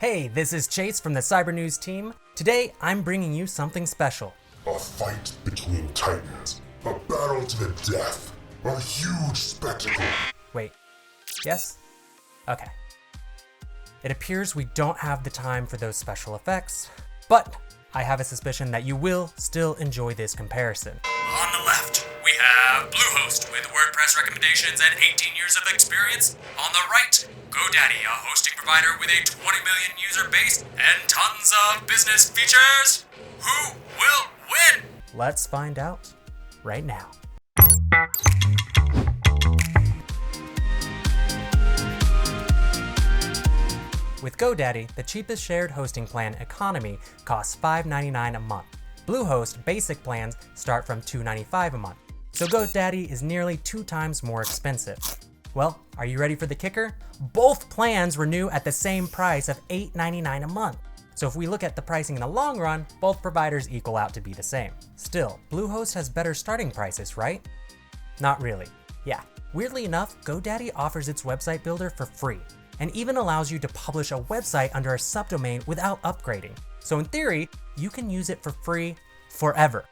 Hey, this is Chase from the Cyber News team. Today, I'm bringing you something special. A fight between titans. A battle to the death. A huge spectacle. Wait, yes? Okay. It appears we don't have the time for those special effects, but I have a suspicion that you will still enjoy this comparison. On the left, we have Bluehost with WordPress recommendations and 18 years of experience. On the right, GoDaddy, a hosting provider with a 20 million user base and tons of business features. Who will win? Let's find out right now. With GoDaddy, the cheapest shared hosting plan, Economy, costs $5.99 a month. Bluehost basic plans start from $2.95 a month. So GoDaddy is nearly 2 times more expensive. Well, are you ready for the kicker? Both plans renew at the same price of $8.99 a month. So if we look at the pricing in the long run, both providers equal out to be the same. Still, Bluehost has better starting prices, right? Not really. Yeah. Weirdly enough, GoDaddy offers its website builder for free, and even allows you to publish a website under a subdomain without upgrading. So in theory, you can use it for free forever.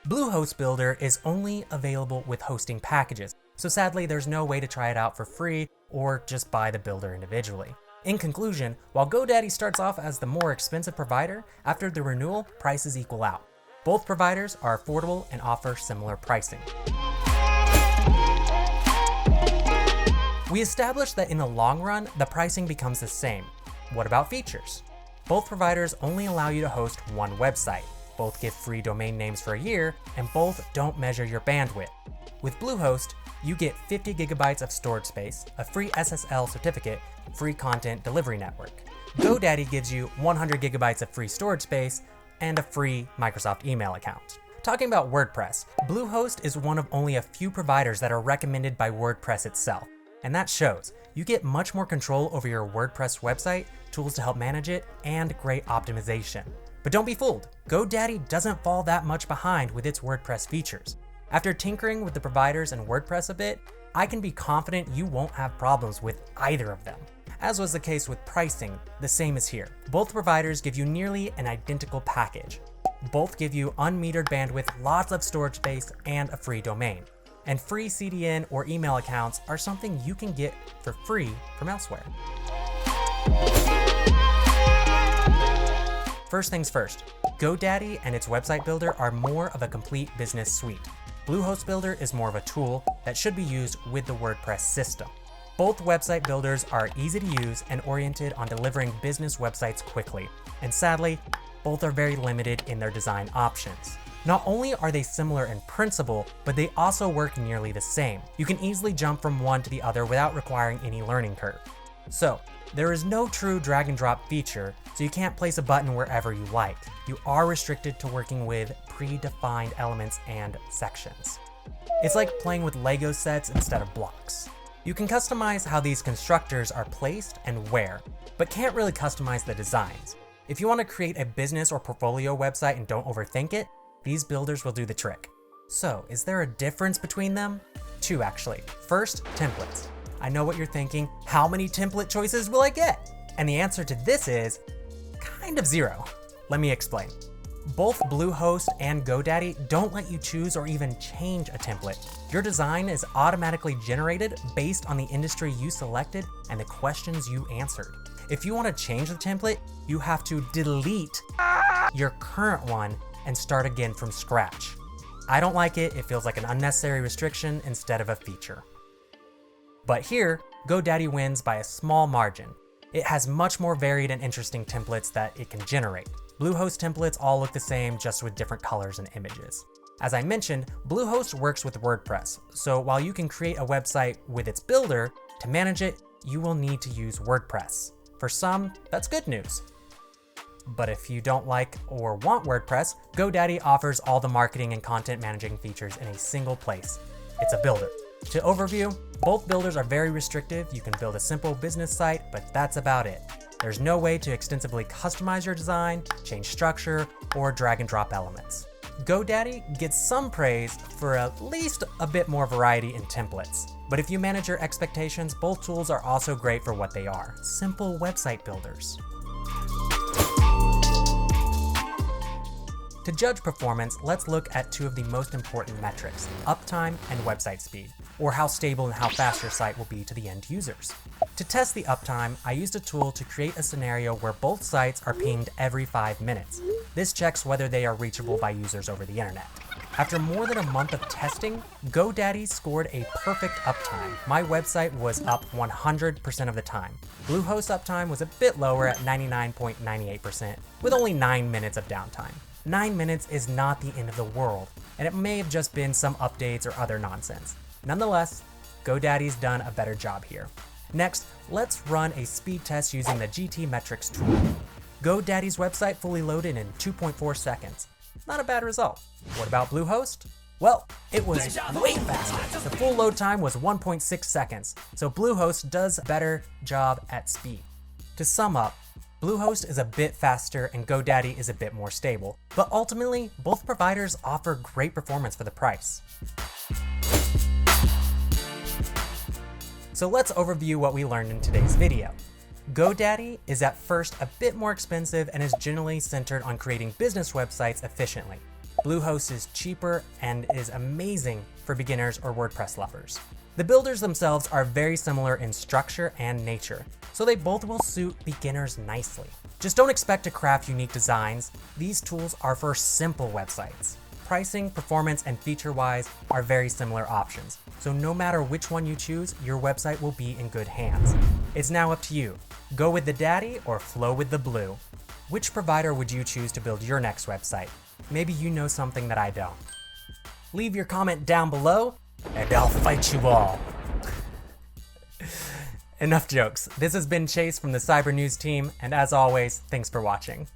Bluehost Builder is only available with hosting packages, so sadly there's no way to try it out for free or just buy the builder individually. In conclusion, while GoDaddy starts off as the more expensive provider, after the renewal, prices equal out. Both providers are affordable and offer similar pricing. We established that in the long run, the pricing becomes the same. What about features? Both providers only allow you to host one website. Both give free domain names for a year, and both don't measure your bandwidth. With Bluehost, you get 50 gigabytes of storage space, a free SSL certificate, free content delivery network. GoDaddy gives you 100 gigabytes of free storage space, and a free Microsoft email account. Talking about WordPress, Bluehost is one of only a few providers that are recommended by WordPress itself. And that shows. You get much more control over your WordPress website, tools to help manage it, and great optimization. But don't be fooled, GoDaddy doesn't fall that much behind with its WordPress features. After tinkering with the providers and WordPress a bit, I can be confident you won't have problems with either of them. As was the case with pricing, the same is here. Both providers give you nearly an identical package. Both give you unmetered bandwidth, lots of storage space, and a free domain. And free CDN or email accounts are something you can get for free from elsewhere. First things first, GoDaddy and its website builder are more of a complete business suite. Bluehost Builder is more of a tool that should be used with the WordPress system. Both website builders are easy to use and oriented on delivering business websites quickly. And sadly, both are very limited in their design options. Not only are they similar in principle, but they also work nearly the same. You can easily jump from one to the other without requiring any learning curve. So, there is no true drag and drop feature, so you can't place a button wherever you like. You are restricted to working with predefined elements and sections. It's like playing with Lego sets instead of blocks. You can customize how these constructors are placed and where, but can't really customize the designs. If you want to create a business or portfolio website and don't overthink it, these builders will do the trick. So, is there a difference between them? 2 actually. First, templates. I know what you're thinking, how many template choices will I get? And the answer to this is kind of 0. Let me explain. Both Bluehost and GoDaddy don't let you choose or even change a template. Your design is automatically generated based on the industry you selected and the questions you answered. If you want to change the template, you have to delete your current one and start again from scratch. I don't like it. It feels like an unnecessary restriction instead of a feature. But here, GoDaddy wins by a small margin. It has much more varied and interesting templates that it can generate. Bluehost templates all look the same, just with different colors and images. As I mentioned, Bluehost works with WordPress, so while you can create a website with its builder, to manage it, you will need to use WordPress. For some, that's good news. But if you don't like or want WordPress, GoDaddy offers all the marketing and content managing features in a single place. It's a builder. To overview, both builders are very restrictive. You can build a simple business site, but that's about it. There's no way to extensively customize your design, change structure, or drag and drop elements. GoDaddy gets some praise for at least a bit more variety in templates. But if you manage your expectations, both tools are also great for what they are: simple website builders. To judge performance, let's look at two of the most important metrics, uptime and website speed, or how stable and how fast your site will be to the end users. To test the uptime, I used a tool to create a scenario where both sites are pinged every 5 minutes. This checks whether they are reachable by users over the internet. After more than a month of testing, GoDaddy scored a perfect uptime. My website was up 100% of the time. Bluehost uptime was a bit lower at 99.98%, with only 9 minutes of downtime. 9 minutes is not the end of the world, and it may have just been some updates or other nonsense. Nonetheless, GoDaddy's done a better job here. Next, let's run a speed test using the GTmetrix tool. GoDaddy's website fully loaded in 2.4 seconds. Not a bad result. What about Bluehost? Well, it was way faster. The full load time was 1.6 seconds, so Bluehost does a better job at speed. To sum up, Bluehost is a bit faster and GoDaddy is a bit more stable, but ultimately, both providers offer great performance for the price. So let's overview what we learned in today's video. GoDaddy is at first a bit more expensive and is generally centered on creating business websites efficiently. Bluehost is cheaper and is amazing for beginners or WordPress lovers. The builders themselves are very similar in structure and nature, so they both will suit beginners nicely. Just don't expect to craft unique designs. These tools are for simple websites. Pricing, performance, and feature-wise are very similar options, so no matter which one you choose, your website will be in good hands. It's now up to you. Go with the daddy or flow with the blue. Which provider would you choose to build your next website? Maybe you know something that I don't. Leave your comment down below, and I'll fight you all. Enough jokes. This has been Chase from the Cyber News team, and as always, thanks for watching.